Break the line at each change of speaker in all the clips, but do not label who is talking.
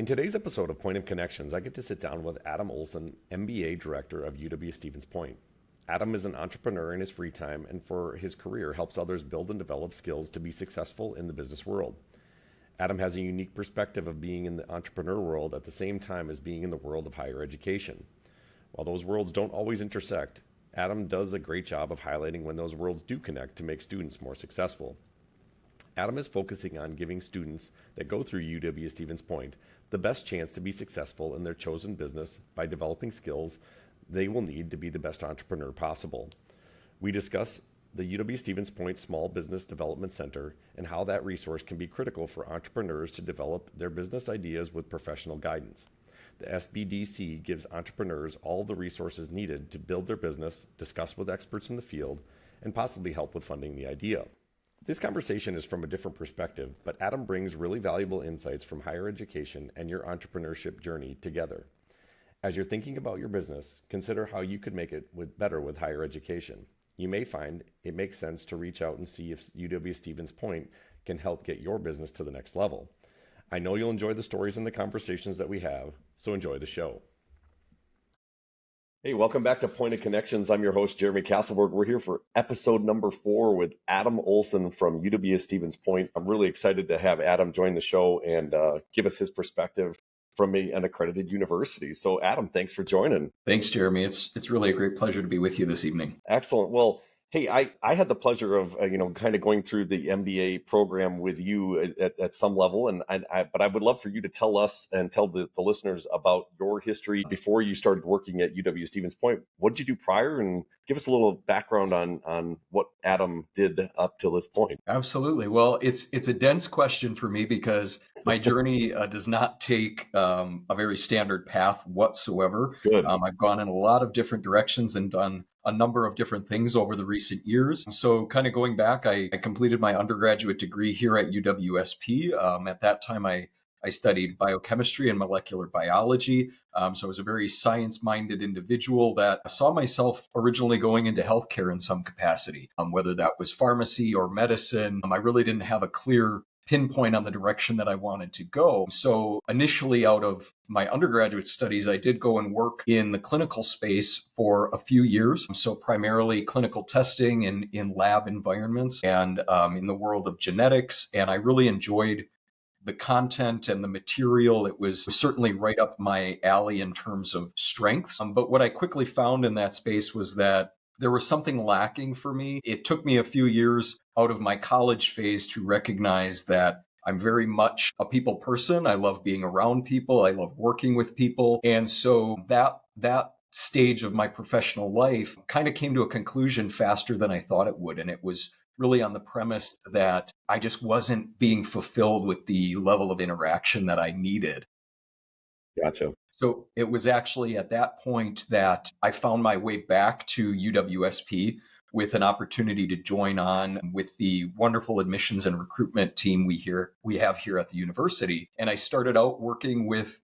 In today's episode of Point of Connections, I get to sit down with Adam Olson, MBA Director of UW-Stevens Point. Adam is an entrepreneur in his free time and for his career helps others build and develop skills to be successful in the business world. Adam has a unique perspective of being in the entrepreneur world at the same time as being in the world of higher education. While those worlds don't always intersect, Adam does a great job of highlighting when those worlds do connect to make students more successful. Adam is focusing on giving students that go through UW-Stevens Point the best chance to be successful in their chosen business by developing skills they will need to be the best entrepreneur possible. We discuss the UW-Stevens Point Small Business Development Center and how that resource can be critical for entrepreneurs to develop their business ideas with professional guidance. The SBDC gives entrepreneurs all the resources needed to build their business, discuss with experts in the field, and possibly help with funding the idea. This conversation is from a different perspective, but Adam brings really valuable insights from higher education and your entrepreneurship journey together. As you're thinking about your business, consider how you could make it better with higher education. You may find it makes sense to reach out and see if UW-Stevens Point can help get your business to the next level. I know you'll enjoy the stories and the conversations that we have, so enjoy the show. Hey, welcome back to Point of Connections. I'm your host, Jeremy Castleberg. We're here for episode number 4 with Adam Olson from UW-Stevens Point. I'm really excited to have Adam join the show and give us his perspective from an accredited university. So Adam, thanks for joining.
Thanks, Jeremy. It's really a great pleasure to be with you this evening.
Excellent. Well, hey, I had the pleasure of kind of going through the MBA program with you at some level, but I would love for you to tell us and tell the listeners about your history before you started working at UW-Stevens Point. What did you do prior, and give us a little background on what Adam did up to this point.
Absolutely. Well, it's a dense question for me because my journey does not take a very standard path whatsoever.
Good.
I've gone in a lot of different directions and done a number of different things over the recent years. So kind of going back, I completed my undergraduate degree here at UWSP. At that time, I studied biochemistry and molecular biology. So I was a very science-minded individual that saw myself originally going into healthcare in some capacity, whether that was pharmacy or medicine. I really didn't have a clear pinpoint on the direction that I wanted to go. So initially out of my undergraduate studies, I did go and work in the clinical space for a few years. So primarily clinical testing in lab environments and in the world of genetics. And I really enjoyed the content and the material. It was certainly right up my alley in terms of strengths. But what I quickly found in that space was that there was something lacking for me. It took me a few years out of my college phase to recognize that I'm very much a people person. I love being around people. I love working with people. And so that stage of my professional life kind of came to a conclusion faster than I thought it would. And it was really on the premise that I just wasn't being fulfilled with the level of interaction that I needed.
Gotcha.
So it was actually at that point that I found my way back to UWSP with an opportunity to join on with the wonderful admissions and recruitment team we have here at the university. And I started out working with,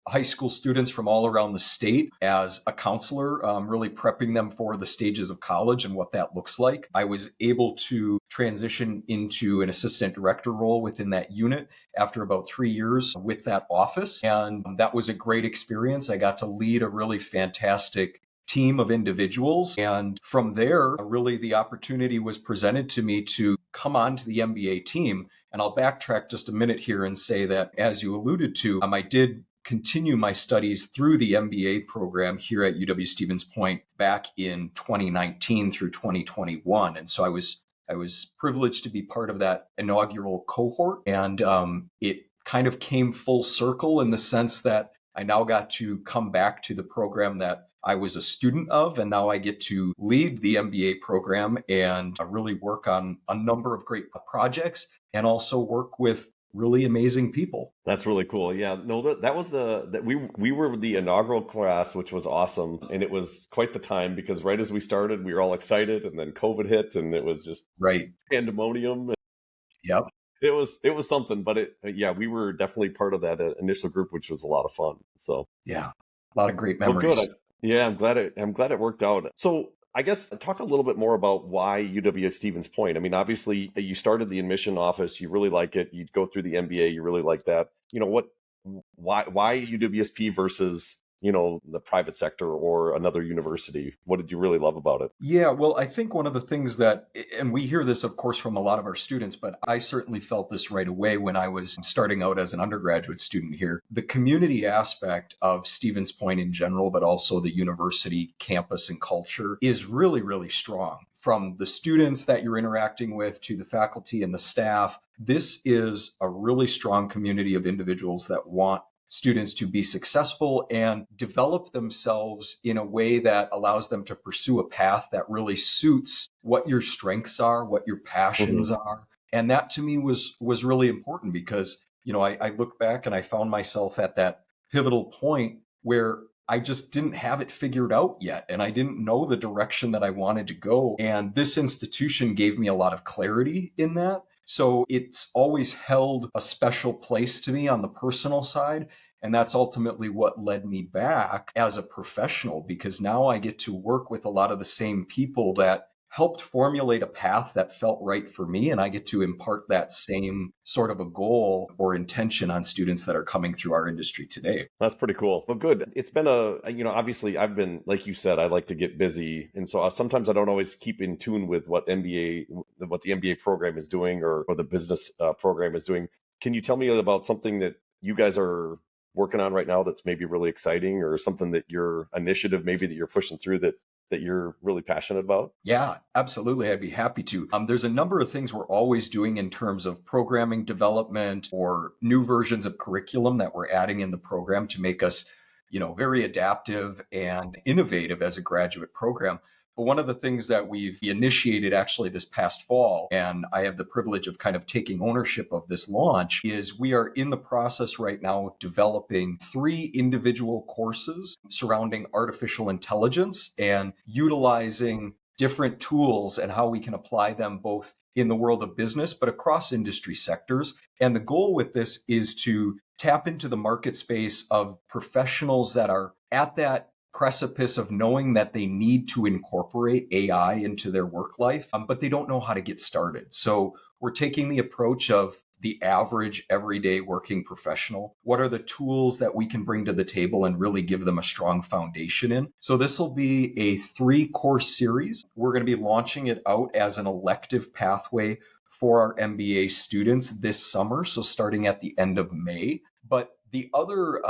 high school students from all around the state as a counselor, really prepping them for the stages of college and what that looks like. I was able to transition into an assistant director role within that unit after about 3 years with that office. And that was a great experience. I got to lead a really fantastic team of individuals. And from there, really the opportunity was presented to me to come on to the MBA team. And I'll backtrack just a minute here and say that, as you alluded to, I did continue my studies through the MBA program here at UW-Stevens Point back in 2019 through 2021. And so I was privileged to be part of that inaugural cohort. And it kind of came full circle in the sense that I now got to come back to the program that I was a student of, and now I get to lead the MBA program and really work on a number of great projects and also work with really amazing people.
That's really cool. Yeah, no, that was that we were the inaugural class, which was awesome, and it was quite the time because right as we started, we were all excited, and then COVID hit, and it was just pandemonium.
Yep.
It was something, but we were definitely part of that initial group, which was a lot of fun. So
yeah, a lot of great memories.
Well, good. I'm glad it worked out. So I guess talk a little bit more about why UW-Stevens Point. I mean, obviously you started the admission office, you really like it. You go through the MBA, you really like that. why UWSP versus, the private sector or another university? What did you really love about it?
Yeah, well, I think one of the things that, and we hear this, of course, from a lot of our students, but I certainly felt this right away when I was starting out as an undergraduate student here. The community aspect of Stevens Point in general, but also the university campus and culture is really, really strong. From the students that you're interacting with to the faculty and the staff, this is a really strong community of individuals that want students to be successful and develop themselves in a way that allows them to pursue a path that really suits what your strengths are, what your passions are. And that to me was really important because, I look back and I found myself at that pivotal point where I just didn't have it figured out yet. And I didn't know the direction that I wanted to go. And this institution gave me a lot of clarity in that. So it's always held a special place to me on the personal side. And that's ultimately what led me back as a professional, because now I get to work with a lot of the same people that helped formulate a path that felt right for me. And I get to impart that same sort of a goal or intention on students that are coming through our industry today.
That's pretty cool. Well, good. It's been obviously I've been, like you said, I like to get busy. And so sometimes I don't always keep in tune with what the MBA program is doing or the business program is doing. Can you tell me about something that you guys are working on right now that's maybe really exciting, or something that your initiative maybe that you're pushing through that you're really passionate about?
Yeah, absolutely. I'd be happy to. There's a number of things we're always doing in terms of programming development or new versions of curriculum that we're adding in the program to make us, very adaptive and innovative as a graduate program. But one of the things that we've initiated actually this past fall, and I have the privilege of kind of taking ownership of this launch, is we are in the process right now of developing 3 individual courses surrounding artificial intelligence and utilizing different tools and how we can apply them both in the world of business, but across industry sectors. And the goal with this is to tap into the market space of professionals that are at that precipice of knowing that they need to incorporate AI into their work life, but they don't know how to get started. So we're taking the approach of the average everyday working professional. What are the tools that we can bring to the table and really give them a strong foundation in? So this will be a 3-course series. We're going to be launching it out as an elective pathway for our MBA students this summer, so starting at the end of May. But the other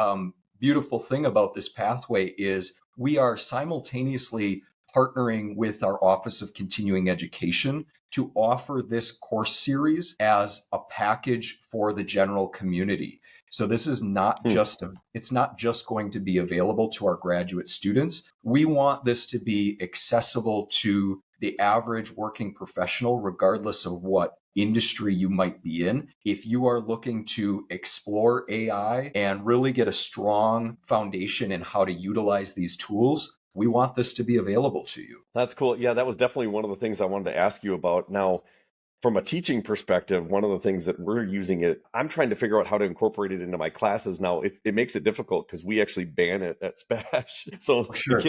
beautiful thing about this pathway is we are simultaneously partnering with our Office of Continuing Education to offer this course series as a package for the general community. So this is not it's not just going to be available to our graduate students. We want this to be accessible to the average working professional, regardless of what industry you might be in. If you are looking to explore AI and really get a strong foundation in how to utilize these tools, we want this to be available to you.
That's cool. Yeah, that was definitely one of the things I wanted to ask you about. Now, from a teaching perspective, one of the things that we're using it, I'm trying to figure out how to incorporate it into my classes. Now, it makes it difficult because we actually ban it at SPASH. So
Sure.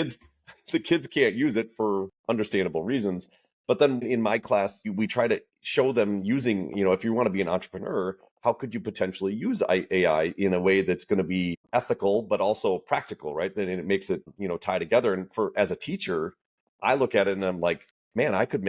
the kids can't use it for understandable reasons. But then in my class, we try to show them using, if you want to be an entrepreneur, how could you potentially use AI in a way that's going to be ethical, but also practical, right? Then it makes it, tie together. And as a teacher, I look at it and I'm like, man, I can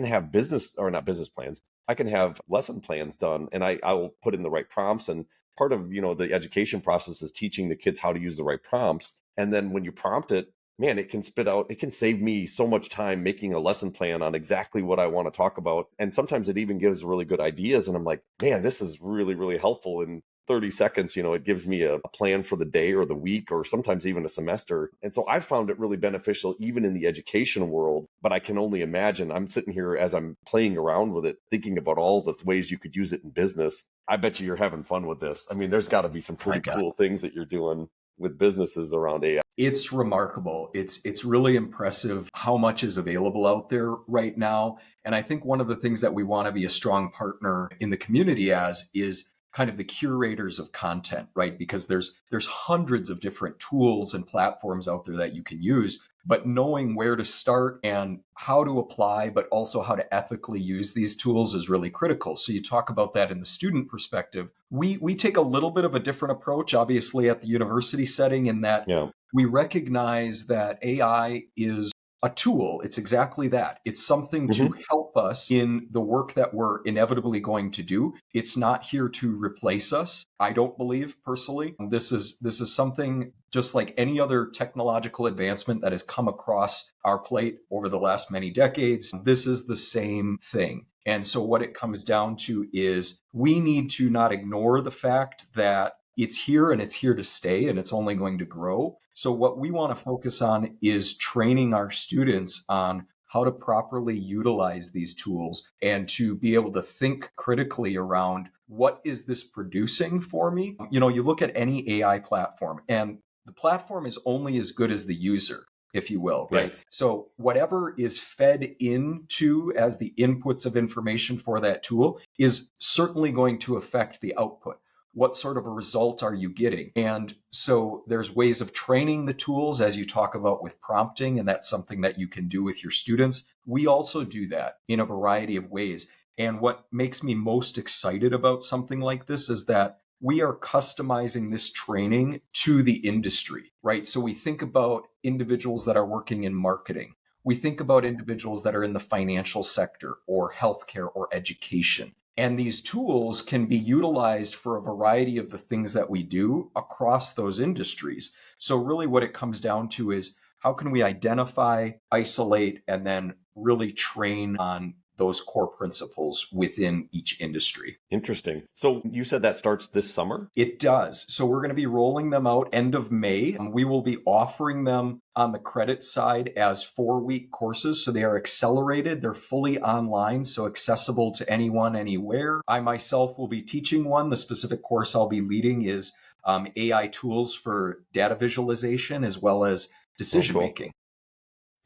have not business plans. I can have lesson plans done, and I will put in the right prompts. And part of, the education process is teaching the kids how to use the right prompts. And then when you prompt it, man, it can save me so much time making a lesson plan on exactly what I want to talk about. And sometimes it even gives really good ideas. And I'm like, man, this is really, really helpful. In 30 seconds, it gives me a plan for the day or the week, or sometimes even a semester. And so I found it really beneficial even in the education world. But I can only imagine, I'm sitting here as I'm playing around with it, thinking about all the ways you could use it in business. I bet you're having fun with this. I mean, there's got to be some pretty cool things that you're doing with businesses around AI.
It's remarkable. It's really impressive how much is available out there right now. And I think one of the things that we want to be a strong partner in the community as is kind of the curators of content, right? Because there's hundreds of different tools and platforms out there that you can use, but knowing where to start and how to apply, but also how to ethically use these tools is really critical. So you talk about that in the student perspective. We take a little bit of a different approach, obviously, at the university setting, in that
Yeah.
we recognize that AI is a tool. It's exactly that. It's something to
Hmm.
help us in the work that we're inevitably going to do. It's not here to replace us. I don't believe personally. This is something just like any other technological advancement that has come across our plate over the last many decades. This is the same thing. And so what it comes down to is we need to not ignore the fact that it's here and it's here to stay and it's only going to grow. So what we want to focus on is training our students on how to properly utilize these tools and to be able to think critically around what is this producing for me? You look at any AI platform and the platform is only as good as the user, if you will, right?
Yes.
So whatever is fed into as the inputs of information for that tool is certainly going to affect the output. What sort of a result are you getting? And so there's ways of training the tools, as you talk about with prompting, and that's something that you can do with your students. We also do that in a variety of ways. And what makes me most excited about something like this is that we are customizing this training to the industry, right? So we think about individuals that are working in marketing. We think about individuals that are in the financial sector or healthcare or education. And these tools can be utilized for a variety of the things that we do across those industries. So really what it comes down to is how can we identify, isolate, and then really train on those core principles within each industry.
Interesting. So you said that starts this summer?
It does. So we're going to be rolling them out end of May. We will be offering them on the credit side as 4-week courses. So they are accelerated. They're fully online, so accessible to anyone, anywhere. I myself will be teaching one. The specific course I'll be leading is AI tools for data visualization as well as
Oh,
decision
cool.
making.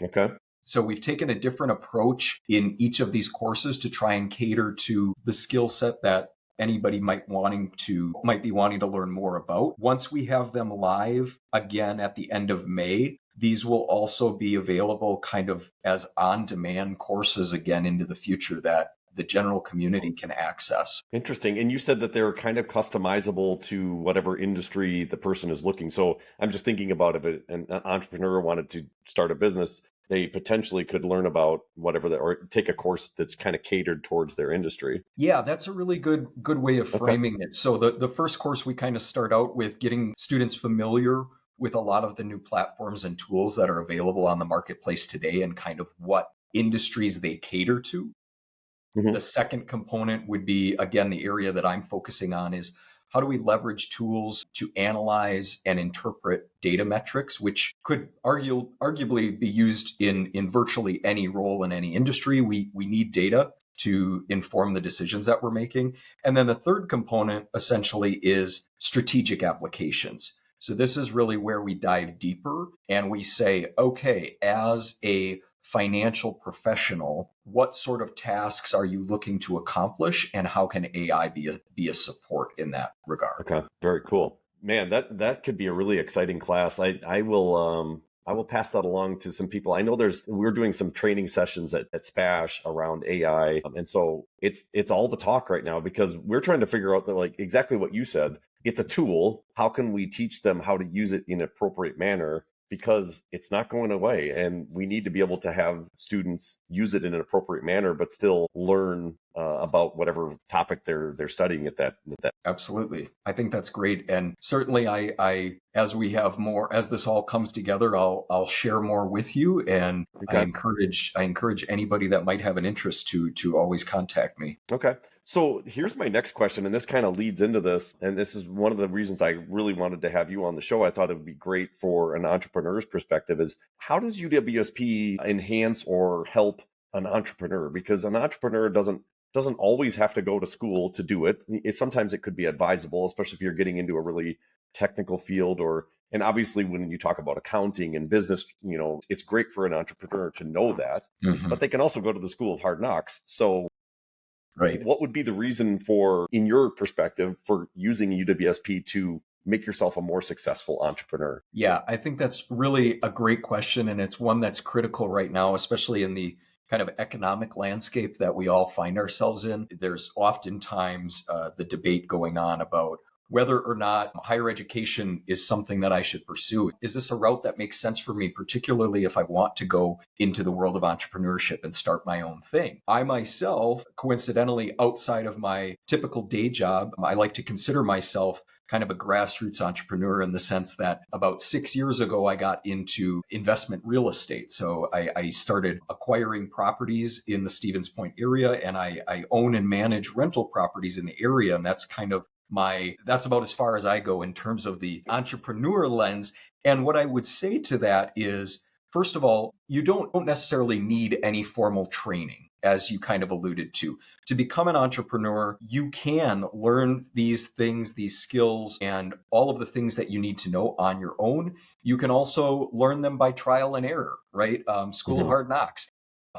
Okay.
So we've taken a different approach in each of these courses to try and cater to the skill set that anybody might be wanting to learn more about. Once we have them live again at the end of May, these will also be available kind of as on-demand courses again into the future that the general community can access.
Interesting. And you said that they're kind of customizable to whatever industry the person is looking. So I'm just thinking about if an entrepreneur wanted to start a business, they potentially could learn about whatever or take a course that's kind of catered towards their industry.
Yeah, that's a really good way of
Okay.
framing it. So the first course we kind of start out with getting students familiar with a lot of the new platforms and tools that are available on the marketplace today and kind of what industries they cater to. The
Hmm.
second component would be, again, the area that I'm focusing on is how do we leverage tools to analyze and interpret data metrics, which could arguably be used in virtually any role in any industry. We need data to inform the decisions that we're making. And then the third component essentially is strategic applications. So this is really where we dive deeper and we say, okay, as a financial professional, what sort of tasks are you looking to accomplish and how can AI be a support in that regard?
Okay. Very cool. Man, that could be a really exciting class. I will pass that along to some people. I know we're doing some training sessions at Spash around AI. And so it's all the talk right now because we're trying to figure out that, like, exactly what you said. It's a tool. How can we teach them how to use it in an appropriate manner? Because it's not going away and we need to be able to have students use it in an appropriate manner, but still learn about whatever topic they're studying at that.
Absolutely. I think that's great. And certainly I as we have more, as this all comes together, I'll share more with you. And
Okay.
I encourage anybody that might have an interest to always contact me.
Okay. So here's my next question, and this kind of leads into this. And this is one of the reasons I really wanted to have you on the show. I thought it would be great for an entrepreneur's perspective is how does UWSP enhance or help an entrepreneur? Because an entrepreneur doesn't always have to go to school to do it. Sometimes it could be advisable, especially if you're getting into a really technical field and obviously when you talk about accounting and business, it's great for an entrepreneur to know that,
Mhm.
but they can also go to the school of hard knocks. So
Right.
What would be the reason for, in your perspective, for using UWSP to make yourself a more successful entrepreneur?
Yeah, I think that's really a great question. And it's one that's critical right now, especially in the kind of economic landscape that we all find ourselves in. There's oftentimes the debate going on about whether or not higher education is something that I should pursue. Is this a route that makes sense for me, particularly if I want to go into the world of entrepreneurship and start my own thing? I myself, coincidentally, outside of my typical day job, I like to consider myself kind of a grassroots entrepreneur in the sense that about 6 years ago, I got into investment real estate. So I started acquiring properties in the Stevens Point area, and I own and manage rental properties in the area. And that's about as far as I go in terms of the entrepreneur lens. And what I would say to that is, first of all, you don't necessarily need any formal training, as you kind of alluded to. To become an entrepreneur, you can learn these things, these skills, and all of the things that you need to know on your own. You can also learn them by trial and error, right? School of hard knocks.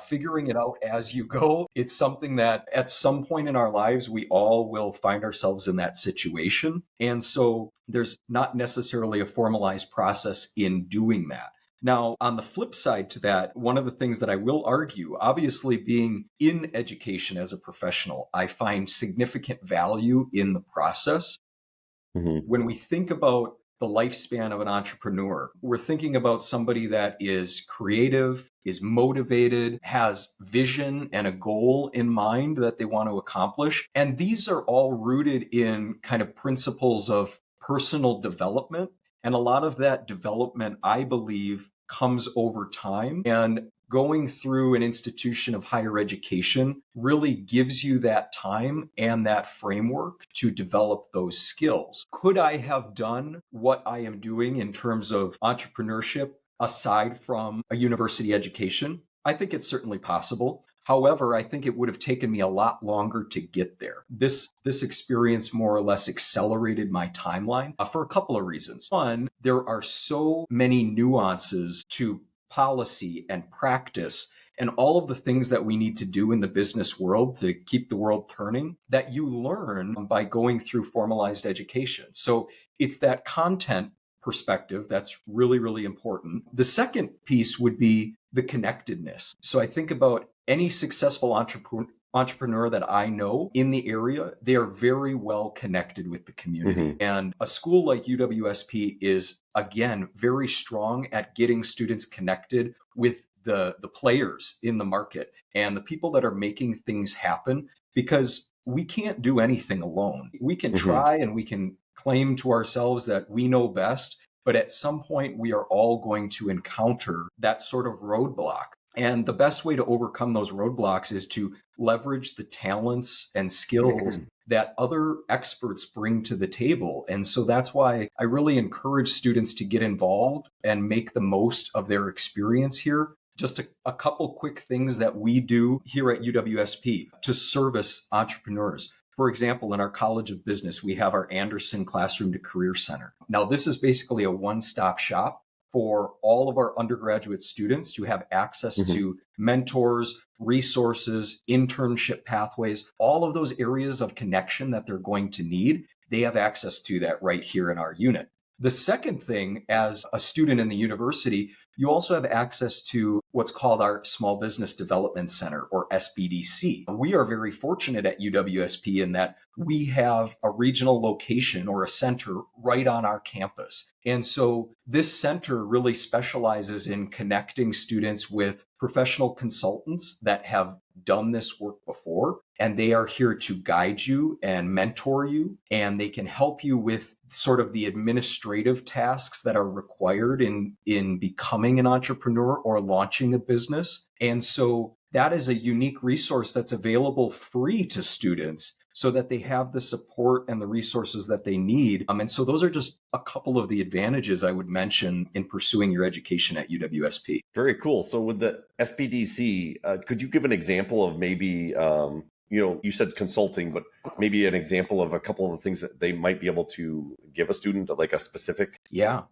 Figuring it out as you go. It's something that at some point in our lives, we all will find ourselves in that situation. And so there's not necessarily a formalized process in doing that. Now, on the flip side to that, one of the things that I will argue, obviously being in education as a professional, I find significant value in the process. When we think about the lifespan of an entrepreneur, we're thinking about somebody that is creative, is motivated, has vision and a goal in mind that they want to accomplish. And these are all rooted in kind of principles of personal development. And a lot of that development, I believe, comes over time. And going through an institution of higher education really gives you that time and that framework to develop those skills. Could I have done what I am doing in terms of entrepreneurship aside from a university education? I think it's certainly possible. However, I think it would have taken me a lot longer to get there. This experience more or less accelerated my timeline for a couple of reasons. One, there are so many nuances to policy and practice and all of the things that we need to do in the business world to keep the world turning that you learn by going through formalized education. So it's that content perspective that's really, really important. The second piece would be the connectedness. So I think about any successful entrepreneur that I know in the area, they are very well connected with the community. And a school like UWSP is, again, very strong at getting students connected with the players in the market and the people that are making things happen, because we can't do anything alone. We can try and we can claim to ourselves that we know best, but at some point we are all going to encounter that sort of roadblock. And the best way to overcome those roadblocks is to leverage the talents and skills that other experts bring to the table. And so that's why I really encourage students to get involved and make the most of their experience here. Just a couple quick things that we do here at UWSP to service entrepreneurs. For example, in our College of Business, we have our Anderson Classroom to Career Center. Now, this is basically a one-stop shop for all of our undergraduate students to have access to mentors, resources, internship pathways, all of those areas of connection that they're going to need. They have access to that right here in our unit. The second thing, as a student in the university, you also have access to what's called our Small Business Development Center, or SBDC. We are very fortunate at UWSP in that we have a regional location or a center right on our campus. And so this center really specializes in connecting students with professional consultants that have done this work before, and they are here to guide you and mentor you, and they can help you with sort of the administrative tasks that are required in becoming an entrepreneur or launching a business. And so that is a unique resource that's available free to students so that they have the support and the resources that they need. And so those are just a couple of the advantages I would mention in pursuing your education at UWSP.
Very cool. So with the SBDC, could you give an example of maybe, you said consulting, but maybe an example of a couple of the things that they might be able to give a student, like a specific?
Yeah,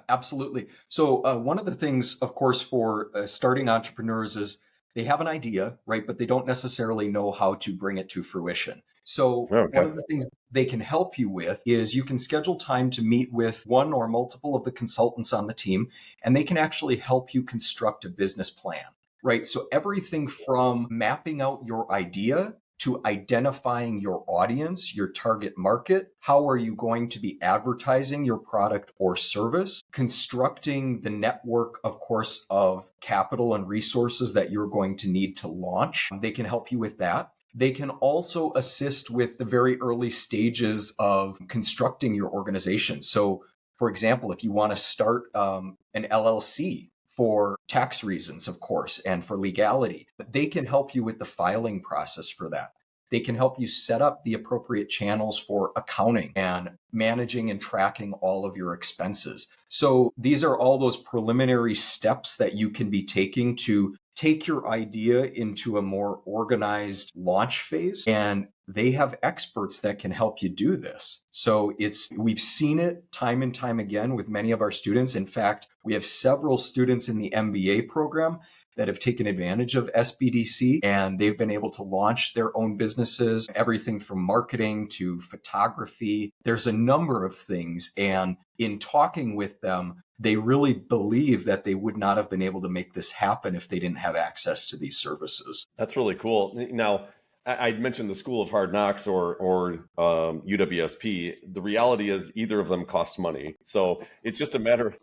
absolutely. So one of the things, of course, for starting entrepreneurs is they have an idea, right? But they don't necessarily know how to bring it to fruition. So one
Okay.
of the things they can help you with is you can schedule time to meet with one or multiple of the consultants on the team, and they can actually help you construct a business plan, right? So everything from mapping out your idea to identifying your audience, your target market. How are you going to be advertising your product or service? Constructing the network, of course, of capital and resources that you're going to need to launch. They can help you with that. They can also assist with the very early stages of constructing your organization. So, for example, if you want to start an LLC, for tax reasons, of course, and for legality. They can help you with the filing process for that. They can help you set up the appropriate channels for accounting and managing and tracking all of your expenses. So these are all those preliminary steps that you can be taking to take your idea into a more organized launch phase. And they have experts that can help you do this. So we've seen it time and time again with many of our students. In fact, we have several students in the MBA program that have taken advantage of SBDC, and they've been able to launch their own businesses, everything from marketing to photography. There's a number of things. And in talking with them, they really believe that they would not have been able to make this happen if they didn't have access to these services.
That's really cool. Now, I mentioned the School of Hard Knocks or UWSP. The reality is either of them cost money, so it's just a matter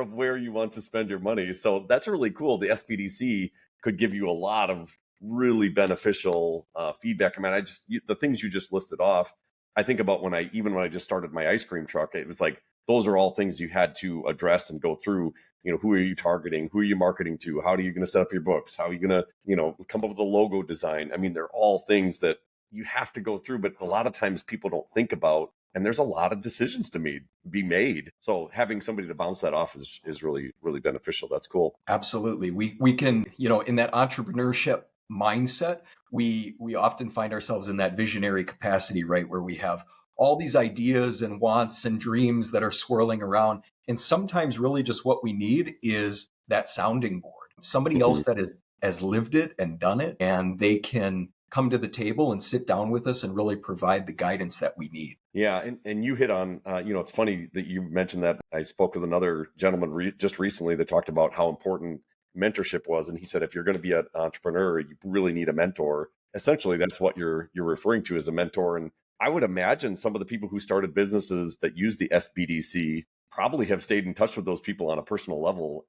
of where you want to spend your money. So that's really cool. The SBDC could give you a lot of really beneficial feedback. I mean, the things you just listed off. I think about when I just started my ice cream truck. It was like those are all things you had to address and go through. Who are you targeting? Who are you marketing to? How are you going to set up your books? How are you going to, come up with a logo design? I mean, they're all things that you have to go through, but a lot of times people don't think about, and there's a lot of decisions to be made. So having somebody to bounce that off is really, really beneficial. That's cool.
Absolutely. We can, in that entrepreneurship mindset, we often find ourselves in that visionary capacity, right? Where we have all these ideas and wants and dreams that are swirling around. And sometimes really just what we need is that sounding board, somebody else that has lived it and done it, and they can come to the table and sit down with us and really provide the guidance that we need.
Yeah, and you hit on, it's funny that you mentioned that. I spoke with another gentleman just recently that talked about how important mentorship was, and he said if you're going to be an entrepreneur, you really need a mentor. Essentially, that's what you're referring to as a mentor. And I would imagine some of the people who started businesses that use the SBDC probably have stayed in touch with those people on a personal level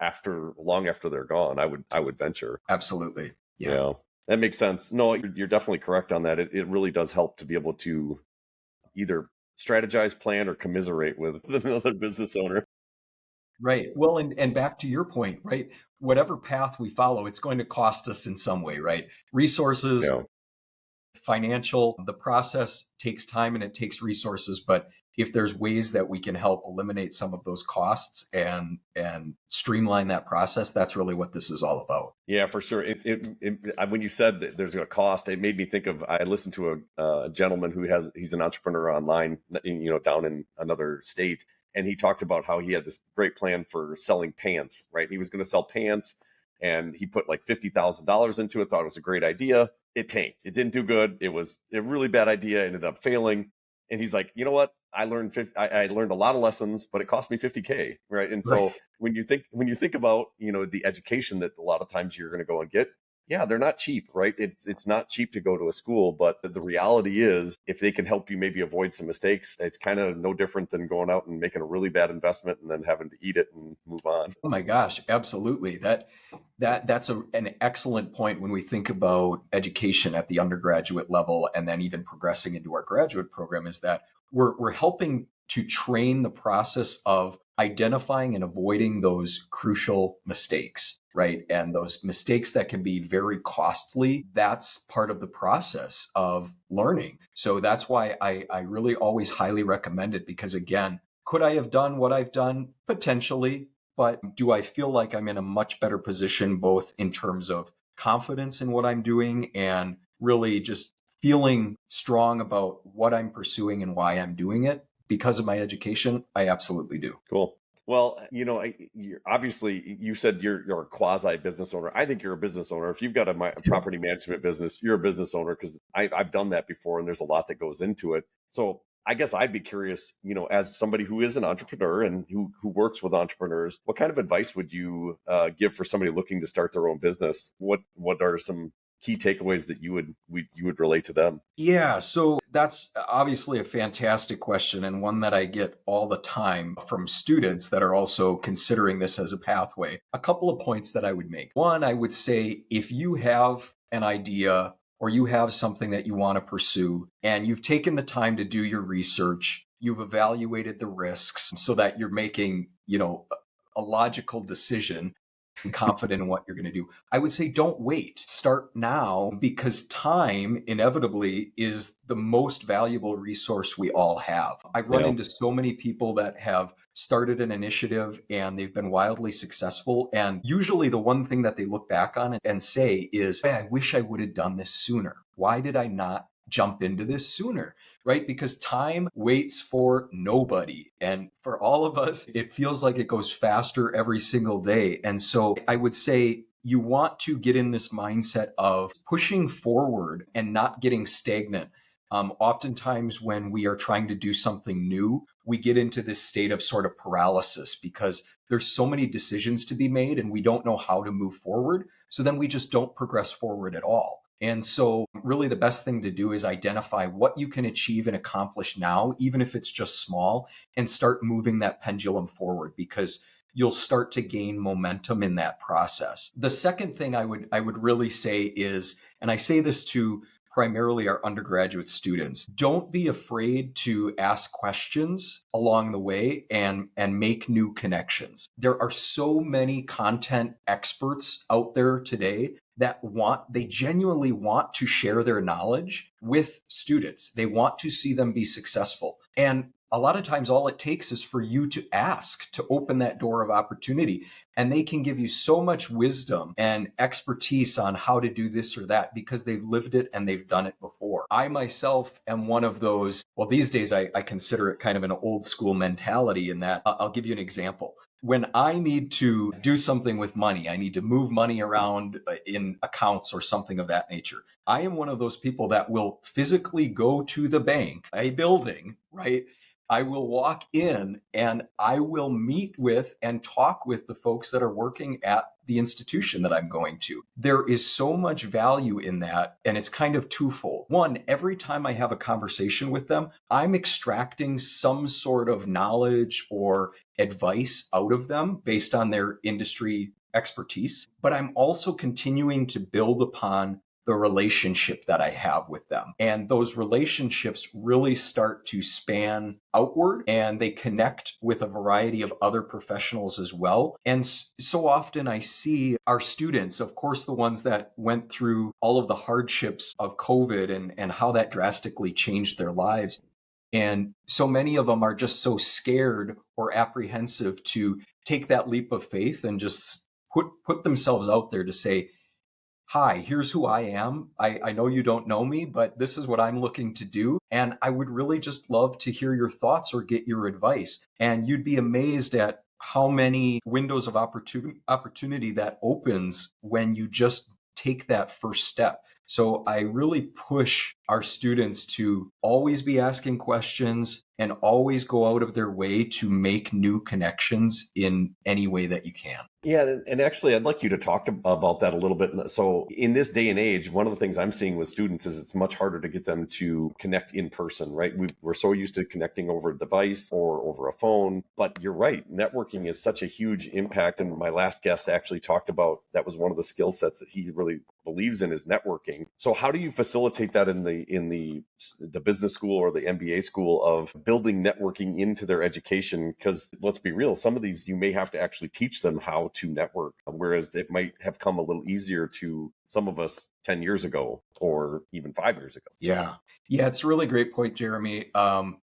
long after they're gone. I would venture.
Absolutely.
Yeah, that makes sense. No, you're definitely correct on that. It really does help to be able to either strategize, plan, or commiserate with another business owner.
Right. Well, and back to your point, right? Whatever path we follow, it's going to cost us in some way, right? Resources,
Yeah.
financial, the process takes time and it takes resources, but if there's ways that we can help eliminate some of those costs and streamline that process, that's really what this is all about.
Yeah, for sure. When you said that there's a cost, it made me think of, I listened to a gentleman he's an entrepreneur online, down in another state. And he talked about how he had this great plan for selling pants, right? He was going to sell pants and he put like $50,000 into it, thought it was a great idea. It tanked. It didn't do good. It was a really bad idea, ended up failing. And he's like, you know what? I learned I learned a lot of lessons, but it cost me $50K, right? And so
Right.
when you think about, the education that a lot of times you're going to go and get, yeah, they're not cheap, right? It's not cheap to go to a school, but the reality is if they can help you maybe avoid some mistakes, it's kind of no different than going out and making a really bad investment and then having to eat it and move on.
Oh my gosh, absolutely. That's an excellent point when we think about education at the undergraduate level and then even progressing into our graduate program is that we're helping to train the process of identifying and avoiding those crucial mistakes, right? And those mistakes that can be very costly, that's part of the process of learning. So that's why I really always highly recommend it because again, could I have done what I've done? Potentially, but do I feel like I'm in a much better position, both in terms of confidence in what I'm doing and really just feeling strong about what I'm pursuing and why I'm doing it because of my education? I absolutely do.
Cool. Well, obviously you said you're a quasi business owner. I think you're a business owner. If you've got a property management business, you're a business owner because I've done that before, and there's a lot that goes into it. So I guess I'd be curious, as somebody who is an entrepreneur and who works with entrepreneurs, what kind of advice would you give for somebody looking to start their own business? What are some key takeaways that you would relate to them?
Yeah, so that's obviously a fantastic question and one that I get all the time from students that are also considering this as a pathway. A couple of points that I would make. One, I would say if you have an idea or you have something that you want to pursue and you've taken the time to do your research, you've evaluated the risks so that you're making, a logical decision and confident in what you're going to do. I would say don't wait. Start now because time inevitably is the most valuable resource we all have. I've run into so many people that have started an initiative and they've been wildly successful. And usually the one thing that they look back on and say is, "Hey, I wish I would have done this sooner. Why did I not jump into this sooner?" Right? Because time waits for nobody. And for all of us, it feels like it goes faster every single day. And so I would say you want to get in this mindset of pushing forward and not getting stagnant. Oftentimes, when we are trying to do something new, we get into this state of sort of paralysis because there's so many decisions to be made and we don't know how to move forward. So then we just don't progress forward at all. And so really the best thing to do is identify what you can achieve and accomplish now, even if it's just small, and start moving that pendulum forward because you'll start to gain momentum in that process. The second thing I would really say is, and I say this to primarily our undergraduate students, don't be afraid to ask questions along the way and make new connections. There are so many content experts out there today that they genuinely want to share their knowledge with students. They want to see them be successful. And a lot of times all it takes is for you to ask to open that door of opportunity. And they can give you so much wisdom and expertise on how to do this or that because they've lived it and they've done it before. I myself am one of those, well, these days I consider it kind of an old school mentality in that I'll give you an example. When I need to do something with money, I need to move money around in accounts or something of that nature. I am one of those people that will physically go to the bank, a building, right? I will walk in and I will meet with and talk with the folks that are working at the institution that I'm going to. There is so much value in that, and it's kind of twofold. One, every time I have a conversation with them, I'm extracting some sort of knowledge or advice out of them based on their industry expertise, but I'm also continuing to build upon the relationship that I have with them. And those relationships really start to span outward and they connect with a variety of other professionals as well. And so often I see our students, of course, the ones that went through all of the hardships of COVID and how that drastically changed their lives. And so many of them are just so scared or apprehensive to take that leap of faith and just put themselves out there to say, "Hi, here's who I am. I know you don't know me, but this is what I'm looking to do. And I would really just love to hear your thoughts or get your advice." And you'd be amazed at how many windows of opportunity that opens when you just take that first step. So I really push our students to always be asking questions and always go out of their way to make new connections in any way that you can.
Yeah, and actually, I'd like you to talk about that a little bit. So, in this day and age, one of the things I'm seeing with students is it's much harder to get them to connect in person, right? We're so used to connecting over a device or over a phone. But you're right, networking is such a huge impact. And my last guest actually talked about that was one of the skill sets that he really believes in is networking. So, how do you facilitate that in the business school or the MBA school of building networking into their education? Because let's be real, some of these you may have to actually teach them how to network, whereas it might have come a little easier to some of us 10 years ago or even 5 years ago.
Yeah, it's a really great point, Jeremy.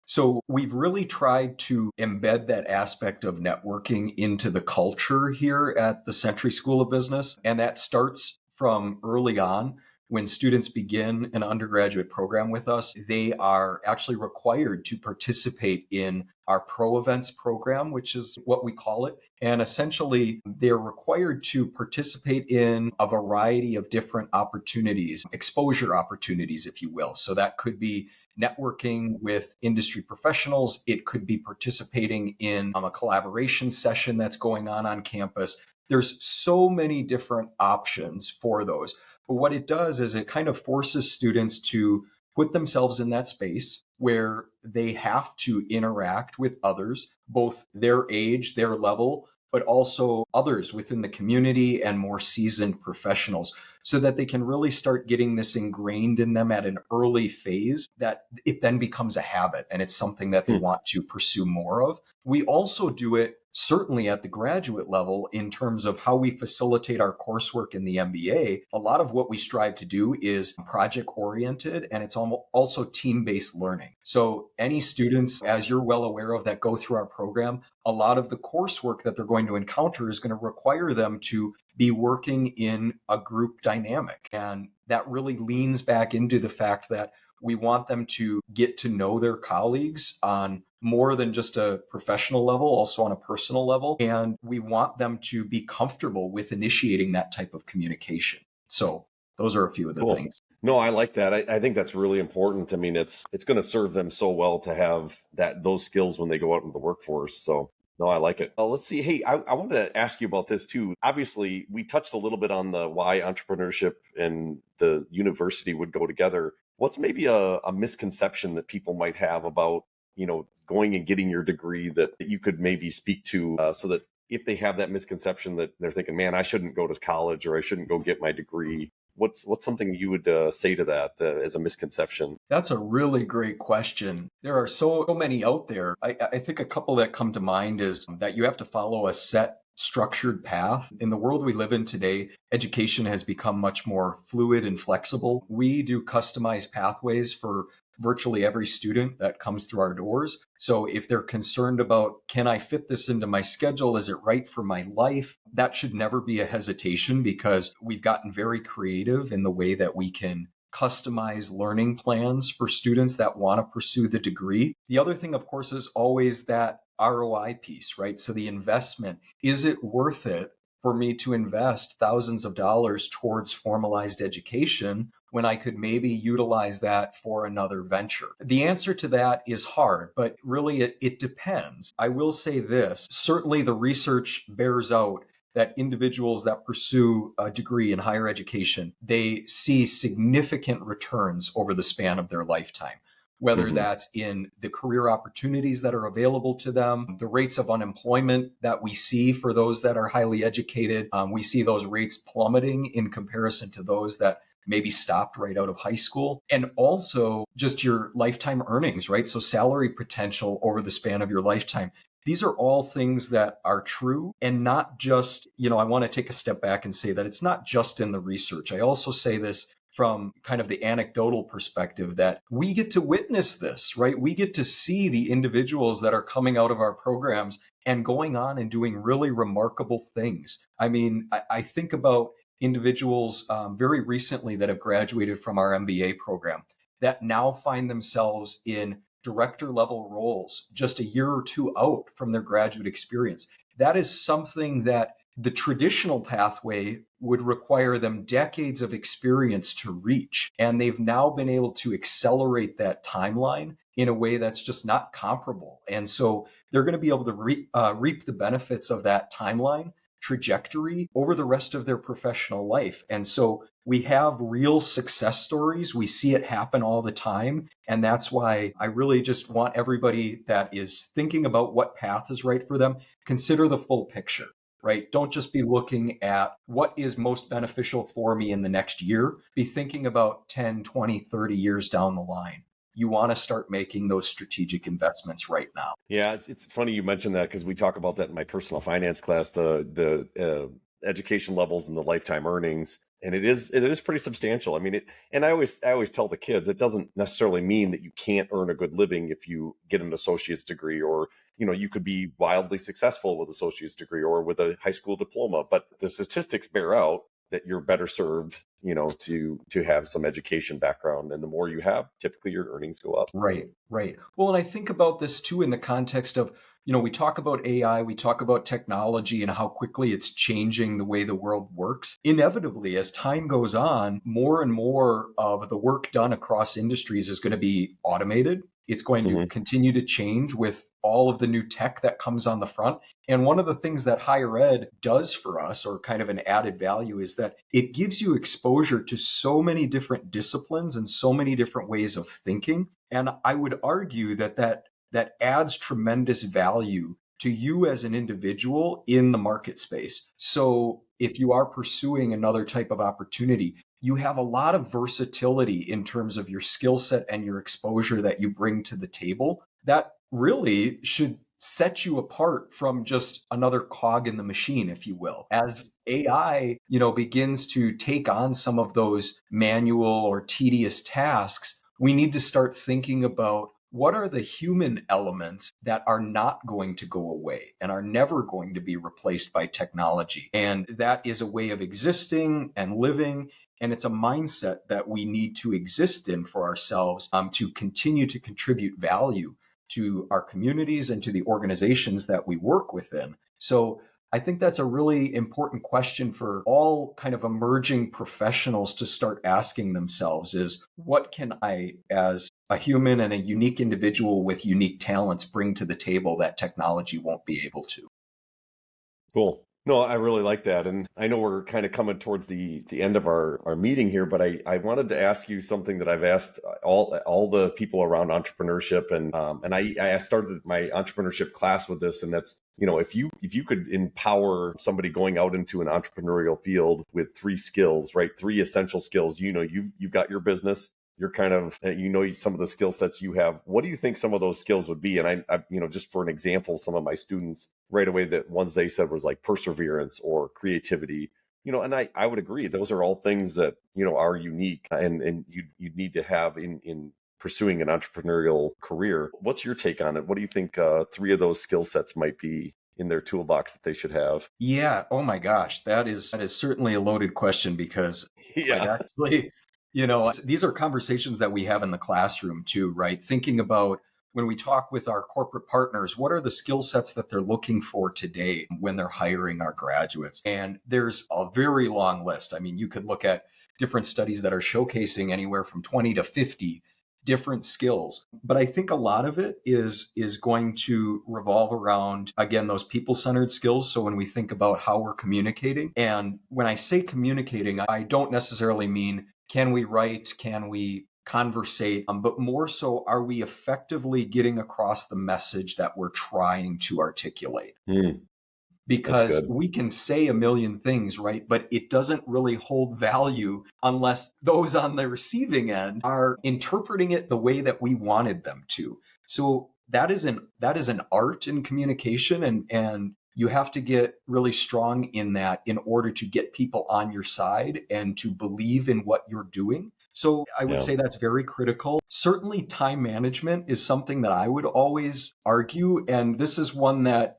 So we've really tried to embed that aspect of networking into the culture here at the Century School of Business. And that starts from early on when students begin an undergraduate program with us, they are actually required to participate in our Pro Events program, which is what we call it. And essentially, they're required to participate in a variety of different opportunities, exposure opportunities, if you will. So that could be networking with industry professionals. It could be participating in a collaboration session that's going on campus. There's so many different options for those. But what it does is it kind of forces students to put themselves in that space where they have to interact with others, both their age, their level, but also others within the community and more seasoned professionals, so that they can really start getting this ingrained in them at an early phase that it then becomes a habit and it's something that they want to pursue more of. We also do it certainly at the graduate level in terms of how we facilitate our coursework in the MBA. A lot of what we strive to do is project oriented, and it's also team-based learning. So any students, as you're well aware of, that go through our program, a lot of the coursework that they're going to encounter is going to require them to be working in a group dynamic. And that really leans back into the fact that we want them to get to know their colleagues on more than just a professional level, also on a personal level. And we want them to be comfortable with initiating that type of communication. So those are a few of the things.
No, I like that. I think that's really important. I mean, it's going to serve them so well to have those skills when they go out into the workforce. So no, I like it. Let's see. Hey, I wanted to ask you about this too. Obviously, we touched a little bit on the why entrepreneurship and the university would go together. What's maybe a misconception that people might have about, going and getting your degree that you could maybe speak to, so that if they have that misconception that they're thinking, man, I shouldn't go to college or I shouldn't go get my degree. What's something you would say to that as a misconception?
That's a really great question. There are so many out there. I think a couple that come to mind is that you have to follow a set structured path. In the world we live in today, education has become much more fluid and flexible. We do customized pathways for virtually every student that comes through our doors. So if they're concerned about, can I fit this into my schedule? Is it right for my life? That should never be a hesitation, because we've gotten very creative in the way that we can customize learning plans for students that want to pursue the degree. The other thing, of course, is always that ROI piece, right? So the investment, is it worth it for me to invest thousands of dollars towards formalized education when I could maybe utilize that for another venture? The answer to that is hard, but really it depends. I will say this, certainly the research bears out that individuals that pursue a degree in higher education, they see significant returns over the span of their lifetime, whether that's in the career opportunities that are available to them, the rates of unemployment that we see for those that are highly educated. We see those rates plummeting in comparison to those that maybe stopped right out of high school, and also just your lifetime earnings, right? So salary potential over the span of your lifetime. These are all things that are true, and not just, I want to take a step back and say that it's not just in the research. I also say this from kind of the anecdotal perspective that we get to witness this, right? We get to see the individuals that are coming out of our programs and going on and doing really remarkable things. I mean, I think about individuals very recently that have graduated from our MBA program that now find themselves in director level roles just a year or two out from their graduate experience. That is something that the traditional pathway would require them decades of experience to reach. And they've now been able to accelerate that timeline in a way that's just not comparable. And so they're going to be able to reap the benefits of that timeline trajectory over the rest of their professional life. And so we have real success stories. We see it happen all the time. And that's why I really just want everybody that is thinking about what path is right for them, consider the full picture, right? Don't just be looking at what is most beneficial for me in the next year. Be thinking about 10, 20, 30 years down the line. You want to start making those strategic investments right now.
Yeah, it's funny you mentioned that, because we talk about that in my personal finance class, the education levels and the lifetime earnings, and it is pretty substantial. I mean, and I always tell the kids, it doesn't necessarily mean that you can't earn a good living if you get an associate's degree, or you could be wildly successful with an associate's degree or with a high school diploma, but the statistics bear out that you're better served to have some education background. And the more you have, typically your earnings go up.
Right, right. Well, and I think about this too in the context of, we talk about AI, we talk about technology and how quickly it's changing the way the world works. Inevitably, as time goes on, more and more of the work done across industries is going to be automated. It's going to continue to change with all of the new tech that comes on the front. And one of the things that higher ed does for us, or kind of an added value, is that it gives you exposure to so many different disciplines and so many different ways of thinking. And I would argue that adds tremendous value to you as an individual in the market space. So if you are pursuing another type of opportunity, you have a lot of versatility in terms of your skill set and your exposure that you bring to the table. That really should set you apart from just another cog in the machine, if you will. As AI, begins to take on some of those manual or tedious tasks, we need to start thinking about what are the human elements that are not going to go away and are never going to be replaced by technology. And that is a way of existing and living. And it's a mindset that we need to exist in for ourselves to continue to contribute value to our communities and to the organizations that we work within. So I think that's a really important question for all kind of emerging professionals to start asking themselves is, what can I, as a human and a unique individual with unique talents, bring to the table that technology won't be able to?
Cool. No, I really like that. And I know we're kind of coming towards the end of our meeting here, but I wanted to ask you something that I've asked all the people around entrepreneurship. And I started my entrepreneurship class with this, and that's, if you could empower somebody going out into an entrepreneurial field with three skills, right? Three essential skills, you've got your business. You're kind of, some of the skill sets you have. What do you think some of those skills would be? And I just for an example, some of my students right away, that ones they said was like perseverance or creativity, and I would agree. Those are all things that, are unique and you need to have in pursuing an entrepreneurial career. What's your take on it? What do you think three of those skill sets might be in their toolbox that they should have?
Yeah. Oh my gosh. That is certainly a loaded question because quite
Yeah.
actually, these are conversations that we have in the classroom too, right? Thinking about when we talk with our corporate partners, what are the skill sets that they're looking for today when they're hiring our graduates? And there's a very long list. I mean, you could look at different studies that are showcasing anywhere from 20 to 50 different skills. But I think a lot of it is going to revolve around, again, those people-centered skills. So when we think about how we're communicating, and when I say communicating, I don't necessarily mean can we write, can we conversate, but more so, are we effectively getting across the message that we're trying to articulate?
That's
Because
good.
we can say a million things, right? But it doesn't really hold value unless those on the receiving end are interpreting it the way that we wanted them to. So that is an art in communication, and you have to get really strong in that in order to get people on your side and to believe in what you're doing. So I would
Yeah.
say that's very critical. Certainly time management is something that I would always argue, and this is one that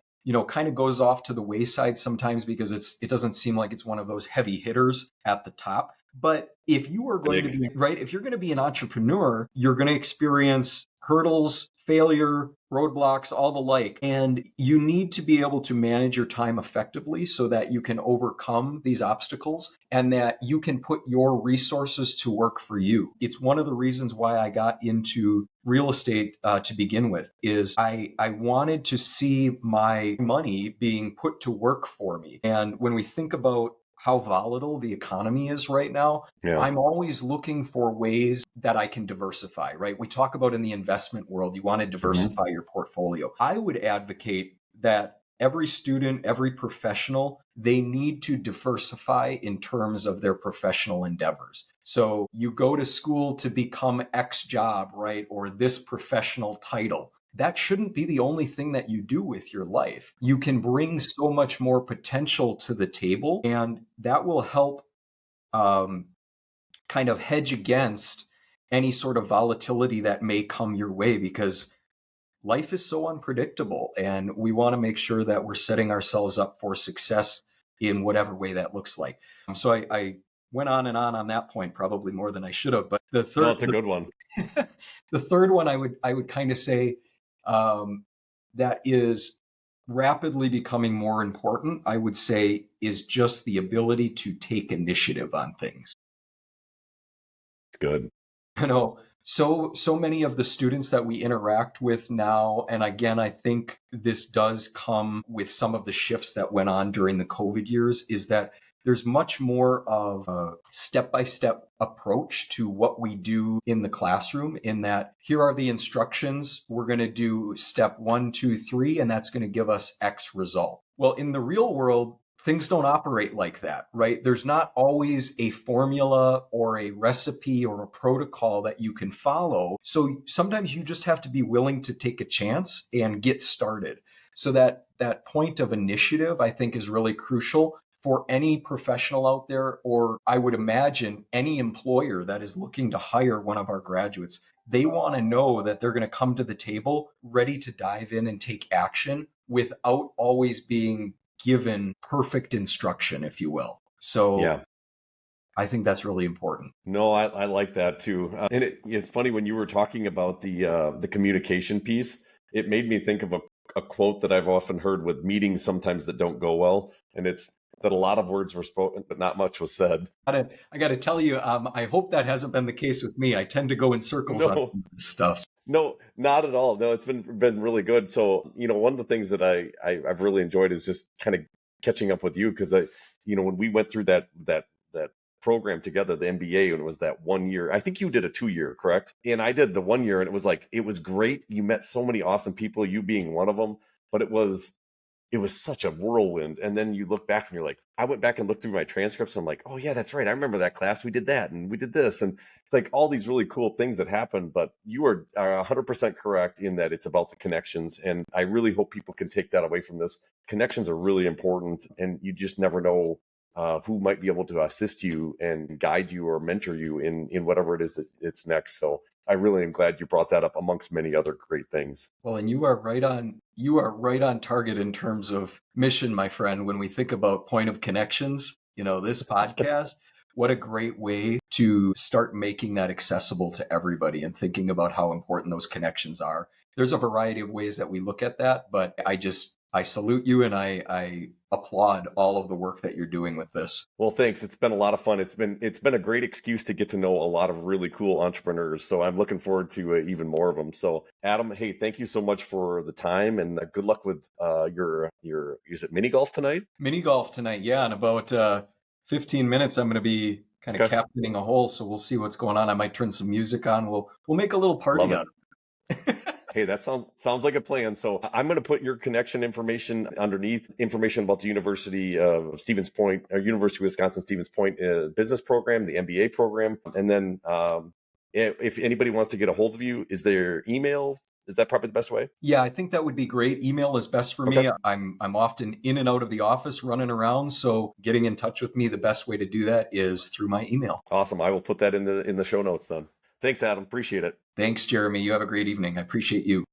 kind of goes off to the wayside sometimes because it doesn't seem like it's one of those heavy hitters at the top. But if you are going to be right, if you're going to be an entrepreneur, you're going to experience hurdles, failure, roadblocks, all the like. And you need to be able to manage your time effectively so that you can overcome these obstacles and that you can put your resources to work for you. It's one of the reasons why I got into real estate to begin with, is I wanted to see my money being put to work for me. And when we think about how volatile the economy is right now,
Yeah.
I'm always looking for ways that I can diversify, right? We talk about in the investment world, you want to diversify your portfolio. I would advocate that every student, every professional, they need to diversify in terms of their professional endeavors. So you go to school to become X job, right? Or this professional title. That shouldn't be the only thing that you do with your life. You can bring so much more potential to the table, and that will help kind of hedge against any sort of volatility that may come your way, because life is so unpredictable and we want to make sure that we're setting ourselves up for success in whatever way that looks like. So I went on that point, probably more than I should have. But
No, it's a good one.
the third one I would kind of say that is rapidly becoming more important, I would say, is just the ability to take initiative on things.
It's good.
You know, so many of the students that we interact with now, and again, I think this does come with some of the shifts that went on during the COVID years, is that there's much more of a step-by-step approach to what we do in the classroom, in that here are the instructions. We're going to do step 1, 2, 3, and that's going to give us X result. Well, in the real world, things don't operate like that, right? There's not always a formula or a recipe or a protocol that you can follow. So sometimes you just have to be willing to take a chance and get started. So that point of initiative, I think, is really crucial for any professional out there, or I would imagine any employer that is looking to hire one of our graduates. They want to know that they're going to come to the table ready to dive in and take action without always being given perfect instruction, if you will. So
Yeah.
I think that's really important.
No, I like that too. And it's funny when you were talking about the communication piece, it made me think of a quote that I've often heard with meetings sometimes that don't go well. And it's that a lot of words were spoken, but not much was said.
I got to tell you, I hope that hasn't been the case with me. I tend to go in circles on this stuff.
No, not at all. No, it's been really good. So, one of the things that I've really enjoyed is just kind of catching up with you, because when we went through that program together, the MBA, and it was that 1 year. I think you did a 2-year, correct? And I did the 1 year, and it was great. You met so many awesome people, you being one of them, but it was such a whirlwind. And then you look back and you're like, I went back and looked through my transcripts. And I'm like, oh yeah, that's right. I remember that class. We did that and we did this. And it's like all these really cool things that happened, but you are 100% correct in that it's about the connections. And I really hope people can take that away from this. Connections are really important, and you just never know who might be able to assist you and guide you or mentor you in whatever it is that it's next. So I really am glad you brought that up amongst many other great things.
Well, and you are right on target in terms of mission, my friend. When we think about point of connections, this podcast, what a great way to start making that accessible to everybody and thinking about how important those connections are. There's a variety of ways that we look at that, but I salute you, and I applaud all of the work that you're doing with this.
Well, thanks. It's been a lot of fun. It's been a great excuse to get to know a lot of really cool entrepreneurs. So I'm looking forward to even more of them. So Adam, hey, thank you so much for the time, and good luck with your is it mini golf tonight?
Mini golf tonight, yeah. In about 15 minutes, I'm going to be kind of captaining a hole. So we'll see what's going on. I might turn some music on. We'll make a little party out of it.
Hey, that sounds like a plan. So I'm going to put your connection information underneath, information about the University of Stevens Point, or University of Wisconsin Stevens Point business program, the MBA program. And then if anybody wants to get a hold of you, is there email? Is that probably the best way?
Yeah, I think that would be great. Email is best for me. I'm often in and out of the office running around. So getting in touch with me, the best way to do that is through my email.
Awesome. I will put that in the show notes then. Thanks, Adam. Appreciate it.
Thanks, Jeremy. You have a great evening. I appreciate you.